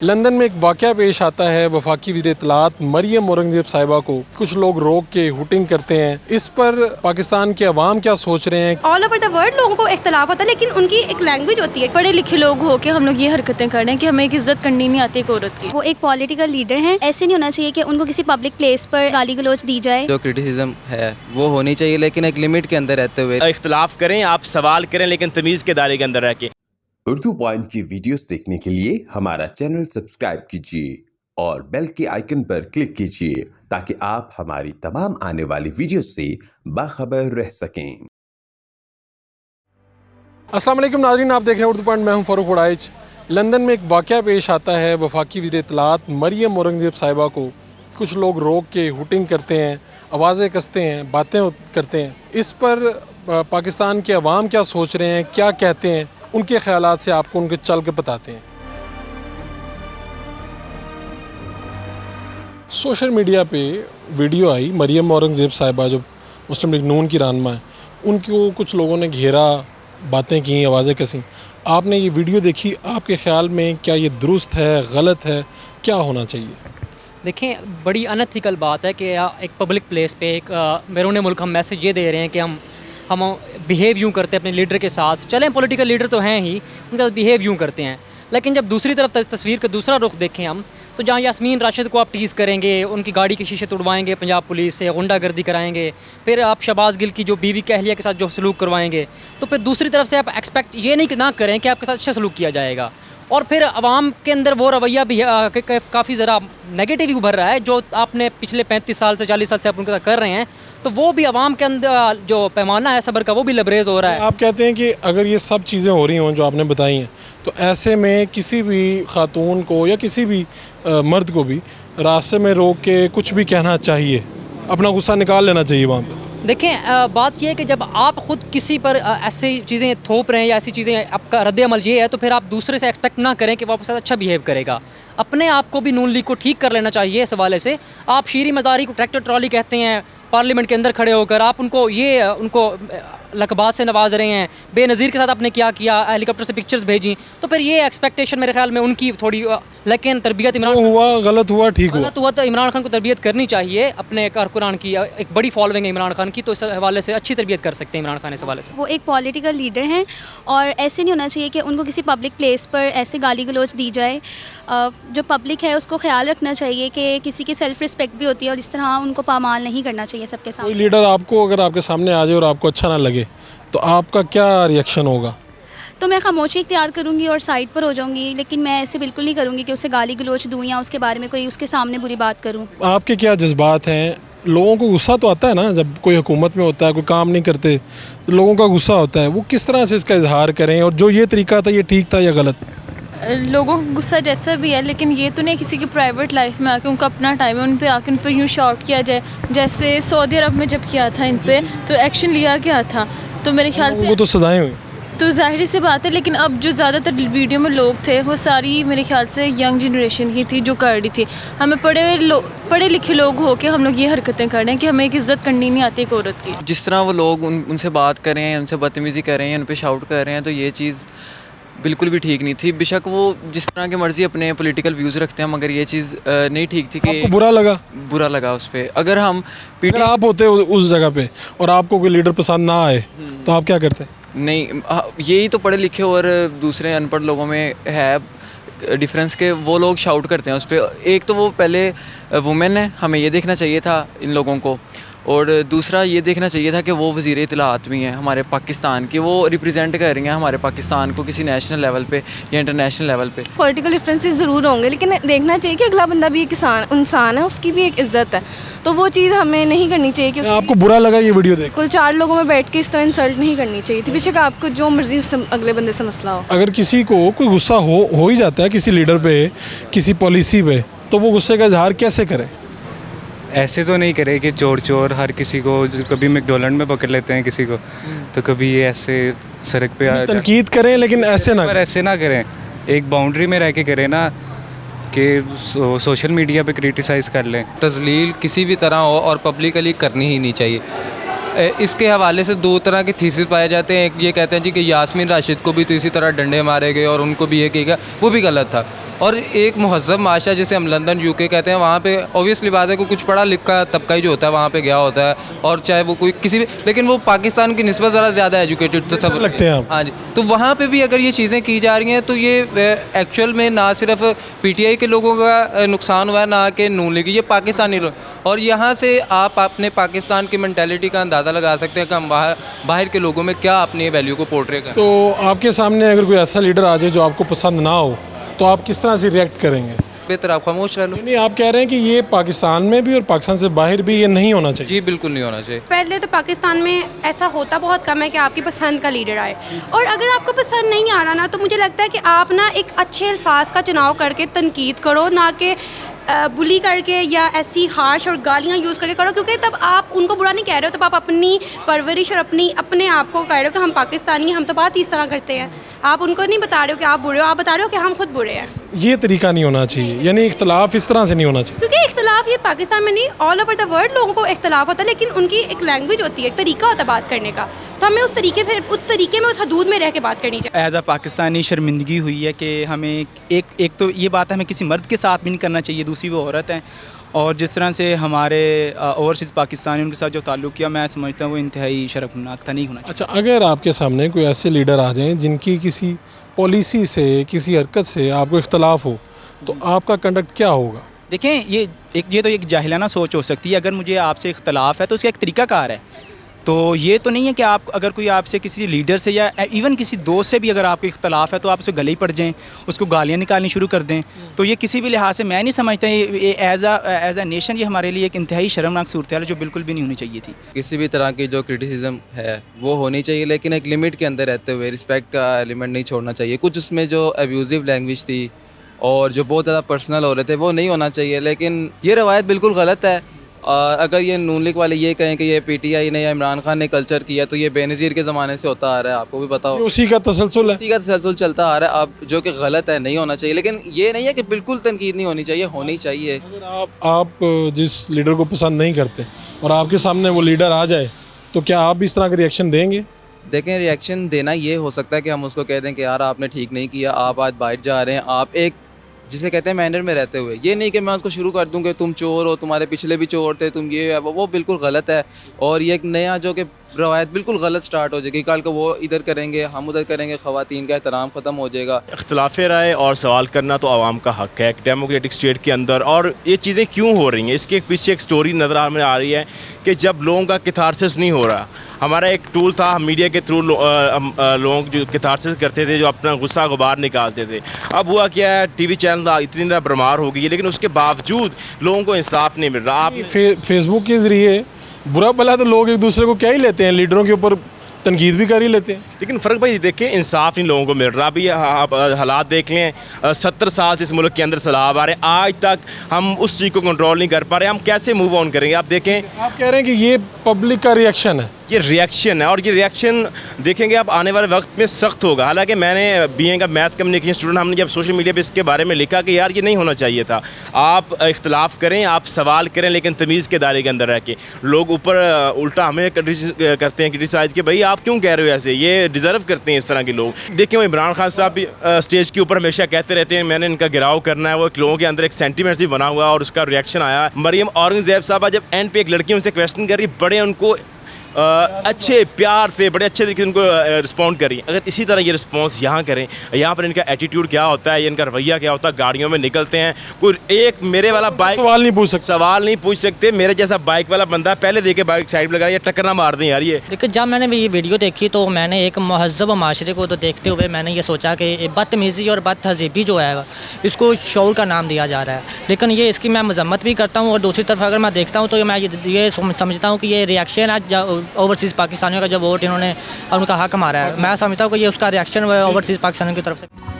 London में एक वाक़या पेश आता है। वफाकी वज़ीर इत्तलात मरियम औरंगज़ेब साहिबा को कुछ लोग रोक के हुटिंग करते हैं। इस पर पाकिस्तान के अवाम क्या सोच रहे हैं? ऑल ओवर द वर्ल्ड लोगों को इख्तलाफ होता है, लेकिन उनकी एक लैंग्वेज होती है। पढ़े लिखे लोग हो के हम लोग ये हरकतें कर रहे हैं कि हमें एक इज्जत करनी नहीं आती एक औरत की। वो एक पॉलिटिकल लीडर हैं, ऐसे नहीं होना चाहिए कि उनको किसी पब्लिक प्लेस पर गाली गलौज दी जाए। जो क्रिटिसिज्म है वो होनी चाहिए, लेकिन एक लिमिट के अंदर रहते हुए। इख्तलाफ करें, आप सवाल करें, लेकिन तमीज़ के दायरे के अंदर रह के। उर्दू पॉइंट की वीडियोस देखने के लिए हमारा चैनल सब्सक्राइब कीजिए और बेल के आइकन पर क्लिक कीजिए ताकि आप हमारी तमाम आने वाली वीडियोस से बाखबर रह सकें। अस्सलाम वालेकुम नाज़रीन, आप देख रहे हैं उर्दू पॉइंट। मैं हूं फ़ारूक उड़ाइच। लंदन में एक वाक़या पेश आता है। वफाकी वज़ीर इत्तलात मरियम औरंगज़ेब साहिबा को कुछ लोग रोक के हुटिंग करते हैं, आवाज़ें कसते हैं, बातें करते हैं। इस पर पाकिस्तान के अवाम क्या सोच रहे हैं, क्या कहते हैं, उनके ख़यालात से आपको उनके चल के बताते हैं। सोशल मीडिया पे वीडियो आई, मरियम औरंगज़ेब साहिबा जो मुस्लिम लीग नून की रहनुमा है, उनको कुछ लोगों ने घेरा, बातें की, आवाज़ें कसी। आपने ये वीडियो देखी, आपके ख़्याल में क्या ये दुरुस्त है, गलत है, क्या होना चाहिए? देखें, बड़ी अनएथिकल बात है कि एक पब्लिक प्लेस पे एक बैरून मुल्क हम मैसेज ये दे रहे हैं कि हम बिहेव यूँ करते हैं अपने लीडर के साथ। चलें, पॉलिटिकल लीडर तो हैं ही, उनके साथ बिहेव यूँ करते हैं। लेकिन जब दूसरी तरफ तस्वीर का दूसरा रुख देखें हम, तो जहाँ यास्मीन राशिद को आप टीज़ करेंगे, उनकी गाड़ी के शीशे तोड़वाएंगे पंजाब पुलिस से, गुंडागर्दी कराएंगे, फिर आप शहबाज गिल की जो बीवी कहलिया के साथ जो सलूक करवाएंगे, तो फिर दूसरी तरफ से आप एक्सपेक्ट ये नहीं ना करें कि आपके साथ अच्छा सलूक किया जाएगा। और फिर आवाम के अंदर वो रवैया भी काफ़ी ज़रा नेगेटिव उभर रहा है जो आपने पिछले 35 साल से 40 साल से आप उनके साथ कर रहे हैं। तो वो भी आवाम के अंदर जो पैमाना है सब्र का, वो भी लबरेज़ हो रहा है। आप कहते हैं कि अगर ये सब चीज़ें हो रही हों जो आपने बताई हैं, तो ऐसे में किसी भी खातून को या किसी भी मर्द को भी रास्ते में रोक के कुछ भी कहना चाहिए, अपना गुस्सा निकाल लेना चाहिए वहाँ पे। देखें, बात यह है कि जब आप ख़ुद किसी पर ऐसी चीज़ें थोप रहे हैं या ऐसी चीज़ें, आपका रद्द-ए-अमल ये है, तो फिर आप दूसरे से एक्सपेक्ट ना करें कि वो आपके साथ अच्छा बिहेव करेगा। अपने आप को भी नून लीग को ठीक कर लेना चाहिए इस हवाले से। आप शीरी मज़ारी को ट्रैक्टर ट्रॉली कहते हैं, पार्लियामेंट के अंदर खड़े होकर आप उनको लकबात से नवाज रहे हैं। बेनज़ीर के साथ आपने क्या किया, हेलीकॉप्टर से पिक्चर्स भेजी, तो फिर ये एक्सपेक्टेशन मेरे ख्याल में उनकी थोड़ी, लेकिन तरबियत इमरान हुआ, गलत हुआ, ठीक हुआ तो इमरान खान को तरबियत करनी चाहिए। अपने कारकुनान की एक बड़ी फॉलोइंग है इमरान खान की, तो इस हवाले से अच्छी तरबियत कर सकते हैं इमरान खान इस हवाले से। वो एक पॉलिटिकल लीडर हैं और ऐसे नहीं होना चाहिए कि उनको किसी पब्लिक प्लेस पर ऐसे गाली गलौज दी जाए। जो पब्लिक है उसको ख्याल रखना चाहिए कि किसी की सेल्फ़ रिस्पेक्ट भी होती है और इस तरह उनको पामाल नहीं करना चाहिए सबके सामने। कोई लीडर आपको अगर आपके सामने आ जाए और आपको अच्छा ना लगे, तो आपका क्या रिएक्शन होगा? तो मैं खामोशी इख्तियार करूँगी और साइड पर हो जाऊँगी, लेकिन मैं ऐसे बिल्कुल नहीं करूँगी कि उसे गाली गलौज दूँ या उसके बारे में कोई उसके सामने बुरी बात करूँ। आपके क्या जज्बात हैं? लोगों को गुस्सा तो आता है ना, जब कोई हुकूमत में होता है, कोई काम नहीं करते, तो लोगों का गुस्सा होता है। वो किस तरह से इसका इजहार करें, और जो ये तरीका था ये ठीक था या गलत? लोगों को गुस्सा जैसा भी है, लेकिन ये तो नहीं किसी की प्राइवेट लाइफ में आके उनका अपना टाइम है, उन पे आके उन पे यूँ शॉर्ट किया जाए। जैसे सऊदी अरब में जब किया था इन पे, तो एक्शन लिया गया था, तो मेरे ख्याल से वो तो सजाएं हुई, तो जाहिर सी बात है। लेकिन अब जो ज़्यादातर वीडियो में लोग थे वो सारी मेरे ख्याल से यंग जनरेशन ही थी जो कर रही थी। हमें पढ़े लिखे लोग हो के हम लोग ये हरकतें कर रहे हैं कि हमें एक इज़्ज़त करनी नहीं आती एक औरत की। जिस तरह वो लोग उनसे बात कर रहे हैं, उनसे बदतमीज़ी कर रहे हैं, उन पर शाउट कर रहे हैं, तो ये चीज़ बिल्कुल भी ठीक नहीं थी। बेशक वो जिस तरह के मर्ज़ी अपने पॉलिटिकल व्यूज़ रखते हैं, मगर ये चीज़ नहीं ठीक थी। कि बुरा लगा उस पर। अगर आप होते उस जगह पे और आपको कोई लीडर पसंद ना आए, तो आप क्या करते? नहीं, यही तो पढ़े लिखे और दूसरे अनपढ़ लोगों में है डिफरेंस के वो लोग शाउट करते हैं उस पर। एक तो वो पहले वुमेन है, हमें ये देखना चाहिए था इन लोगों को, और दूसरा ये देखना चाहिए था कि वो वज़ीर इत्तलात भी हैं हमारे पाकिस्तान की, वो रिप्रेजेंट कर रही हैं हमारे पाकिस्तान को किसी नेशनल लेवल पे या इंटरनेशनल लेवल पे। पॉलिटिकल डिफरेंसेस ज़रूर होंगे, लेकिन देखना चाहिए कि अगला बंदा भी एक इंसान है, उसकी भी एक इज़्ज़त है, तो वो चीज़ हमें नहीं करनी चाहिए। कि आपको बुरा लगा ये वीडियो देख? कुल 4 लोगों में बैठ के इस तरह इंसल्ट नहीं करनी चाहिए थी। बेशक आपको जो मर्जी अगले बंदे से मसला हो। अगर किसी को कोई गुस्सा हो ही जाता है किसी लीडर पे, किसी पॉलिसी पे, तो वो गुस्से का इजहार कैसे करे? ऐसे तो नहीं करे कि चोर हर किसी को, कभी मैकडॉनल्ड में पकड़ लेते हैं किसी को, तो कभी ये ऐसे सड़क पे तनकीद करें, लेकिन ऐसे ना करें। एक बाउंड्री में रह के करें ना, कि सोशल मीडिया पे क्रिटिसाइज़ कर लें। तजलील किसी भी तरह हो और पब्लिकली करनी ही नहीं चाहिए। इसके हवाले से 2 तरह के थीसिस पाए जाते हैं। एक ये कहते हैं जी कि यास्मीन राशिद को भी तो इसी तरह डंडे मारे गए और उनको भी ये किया, वो भी गलत था। और एक महज़ब माशरा जिसे हम लंदन यूके कहते हैं, वहाँ पे ऑब्वियसली बात है कोई कुछ पढ़ा लिखा तबका ही जो होता है वहाँ पे गया होता है, और चाहे वो कोई किसी भी, लेकिन वो पाकिस्तान की निस्बत ज़रा ज़्यादा एजुकेटेड तो सब लगते हैं आप। हाँ जी, तो वहाँ पे भी अगर ये चीज़ें की जा रही हैं तो ये एक्चुअल में ना सिर्फ पीटीआई के लोगों का नुकसान हुआ है, ना कि नून लीग, ये पाकिस्तानी लोग, और यहाँ से आप अपने पाकिस्तान की मेंटालिटी का अंदाज़ा लगा सकते हैं कि हम बाहर के लोगों में क्या अपनी वैल्यू को पोर्ट्रे करें। तो आपके सामने अगर कोई ऐसा लीडर आ जाए जो आपको पसंद ना हो तो आप किस तरह से रिएक्ट करेंगे? बेहतर आप खामोश रह लो। नहीं, आप कह रहे हैं कि ये पाकिस्तान में भी और पाकिस्तान से बाहर भी ये नहीं होना चाहिए। जी बिल्कुल नहीं होना चाहिए। पहले तो पाकिस्तान में ऐसा होता बहुत कम है कि आपकी पसंद का लीडर आए, और अगर आपको पसंद नहीं आ रहा ना, तो मुझे लगता है कि आप ना एक अच्छे अल्फाज का चुनाव करके तनकीद करो, ना कि बुली करके या ऐसी हार्श और गालियाँ यूज़ करके करो, क्योंकि तब आप उनको बुरा नहीं कह रहे हो, तब आप अपनी परवरिश और अपने आप को कह रहे हो कि हम पाकिस्तानी, हम तो बात इस तरह करते हैं। आप उनको नहीं बता रहे हो कि आप बुरे हो, आप बता रहे हो कि हम खुद बुरे हैं। ये तरीका नहीं होना चाहिए, यानी इख्तलाफ इस तरह से नहीं होना चाहिए। क्योंकि इख्तलाफ ये पाकिस्तान में नहीं, ऑल ओवर द वर्ल्ड लोगों को इख्तलाफ होता है, लेकिन उनकी एक लैंग्वेज होती है, एक तरीका होता है बात करने का, तो हमें उस तरीके में उस हदूद में रह के बात करनी चाहिए। एज अ पाकिस्तानी शर्मिंदगी हुई है कि हमें एक तो ये बात हमें किसी मर्द के साथ भी नहीं करना चाहिए, दूसरी वो औरत है, और जिस तरह से हमारे ओवरसीज़ पाकिस्तानी उनके साथ जो ताल्लुक़ किया, मैं समझता हूँ वो इंतहाई शर्मनाक था, नहीं होना चाहिए। अच्छा, अगर आपके सामने कोई ऐसे लीडर आ जाएं जिनकी किसी पॉलिसी से, किसी हरकत से आपको इख्तलाफ हो, तो आपका कंडक्ट क्या होगा? देखें, ये तो एक जाहिलाना सोच हो सकती है। अगर मुझे आपसे इख्तलाफ है तो उसका एक तरीक़ाकार है, तो ये तो नहीं है कि आप अगर कोई आपसे किसी लीडर से या इवन किसी दोस्त से भी अगर आपको इख्तलाफ है तो आप उसे गले ही पड़ जाएं, उसको गालियाँ निकालनी शुरू कर दें। तो ये किसी भी लिहाज से मैं नहीं समझता, ये एज अ नेशन ये हमारे लिए एक इंतहाई शर्मनाक सूरत है जो बिल्कुल भी नहीं होनी चाहिए थी। किसी भी तरह की जो क्रिटिसिज्म है वो होनी चाहिए, लेकिन एक लिमिट के अंदर रहते हुए, रिस्पेक्ट का एलिमेंट नहीं छोड़ना चाहिए। कुछ उसमें जो अब्यूज़िव लैंग्वेज थी और जो बहुत ज़्यादा पर्सनल हो रहे थे वो नहीं होना चाहिए, लेकिन ये रवायत बिल्कुल गलत है। और अगर ये नून लीग वाले ये कहें कि ये पीटीआई ने या इमरान खान ने कल्चर किया, तो ये बेनज़ीर के ज़माने से होता आ रहा है, आपको भी पता हो, उसी का तसलसल है, उसी का तसलसल चलता आ रहा है अब, जो कि गलत है, नहीं होना चाहिए। लेकिन ये नहीं है कि बिल्कुल तनकीद नहीं होनी चाहिए, होनी चाहिए। अगर आप जिस लीडर को पसंद नहीं करते और आपके सामने वो लीडर आ जाए, तो क्या आप भी इस तरह का रिएक्शन देंगे? देखें, रिएक्शन देना ये हो सकता है कि हम उसको कह दें कि यार आपने ठीक नहीं किया, आप आज बाहर जा रहे हैं, आप एक जिसे कहते हैं मैनर में रहते हुए, ये नहीं कि मैं उसको शुरू कर दूं कि तुम चोर हो, तुम्हारे पिछले भी चोर थे, तुम ये है वो बिल्कुल गलत है। और ये एक नया जो कि रवायत बिल्कुल गलत स्टार्ट हो जाएगी, कल को वो इधर करेंगे, हम उधर करेंगे, ख़वातीन का एहतराम ख़त्म हो जाएगा। इख्तलाफ राय और सवाल करना तो आवाम का हक़ है एक डेमोक्रेटिक स्टेट के अंदर, और ये चीज़ें क्यों हो रही हैं इसके पीछे एक स्टोरी नज़र आ रही है कि जब लोगों का कैथारसिस नहीं हो रहा, हमारा एक टूल था, हम मीडिया के थ्रू लोग जो कैथारसिस करते थे, जो अपना गुस्सा को बाहर निकालते थे। अब हुआ क्या है, टीवी चैनल इतनी ज़्यादा भरमार हो गई है, लेकिन उसके बावजूद लोगों को इंसाफ नहीं मिल रहा। आप फेसबुक के ज़रिए बुरा भला तो लोग एक दूसरे को क्या ही लेते हैं, लीडरों के ऊपर तनकीद भी कर ही लेते हैं, लेकिन फ़र्क भाई देखें, इंसाफ इन लोगों को मिल रहा। अभी आप हालात देख लें, 70 साल से इस मुल्क के अंदर सलाब आ रहे हैं, आज तक हम उस चीज़ को कंट्रोल नहीं कर पा रहे, हम कैसे मूव ऑन करेंगे? आप देखें, आप कह रहे हैं कि ये पब्लिक का रिएक्शन है, ये रिएक्शन है, और ये रिएक्शन देखेंगे आप आने वाले वक्त में सख्त होगा। हालांकि मैंने बीए का मैथ कम्युनिकेशन स्टूडेंट, हमने जब सोशल मीडिया पे इसके बारे में लिखा कि यार ये नहीं होना चाहिए था, आप इख्तलाफ करें, आप सवाल करें, लेकिन तमीज़ के दायरे के अंदर रह के। लोग ऊपर उल्टा हमें करते हैं क्रिटिसाइज़ कि भाई आप क्यों कह रहे हो ऐसे, ये डिज़र्व करते हैं इस तरह के लोग। देखें, वो इमरान खान साहब भी स्टेज के ऊपर हमेशा कहते रहते हैं मैंने इनका गिराव करना है, वो लोगों के अंदर एक सेंटीमेंट भी बना हुआ है और उसका रिएक्शन आया। मरियम औरंगज़ेब साहब जब एंड पे एक लड़की उनसे क्वेश्चन कर रही, बड़े उनको अच्छे प्यार से, बड़े अच्छे तरीके से उनको रिस्पॉन्ड करें। अगर इसी तरह ये रिस्पॉन्स यहाँ करें, यहाँ पर इनका एटीट्यूड क्या होता है, इनका रवैया क्या होता है, गाड़ियों में निकलते हैं, कोई एक मेरे वाला बाइक सवाल नहीं पूछ सकते, मेरे जैसा बाइक वाला बंदा पहले देखे बाइक साइड लगा, ये टक्कर ना मार दें यार। ये लेकिन जब मैंने ये वीडियो देखी तो मैंने एक महज़ब माशरे को तो देखते हुए मैंने ये सोचा कि बदतमीज़ी और बदतहज़ीबी जो है इसको शऊर का नाम दिया जा रहा है, लेकिन ये इसकी मैं मजम्मत भी करता हूँ। और दूसरी तरफ अगर मैं देखता हूँ तो मैं ये समझता हूँ कि ये रिएक्शन है ओवरसीज़ पाकिस्तानियों का जो वोट इन्होंने उनका हक मारा है, मैं समझता हूँ कि ये उसका रिएक्शन ओवरसीज़ पाकिस्तानियों की तरफ से।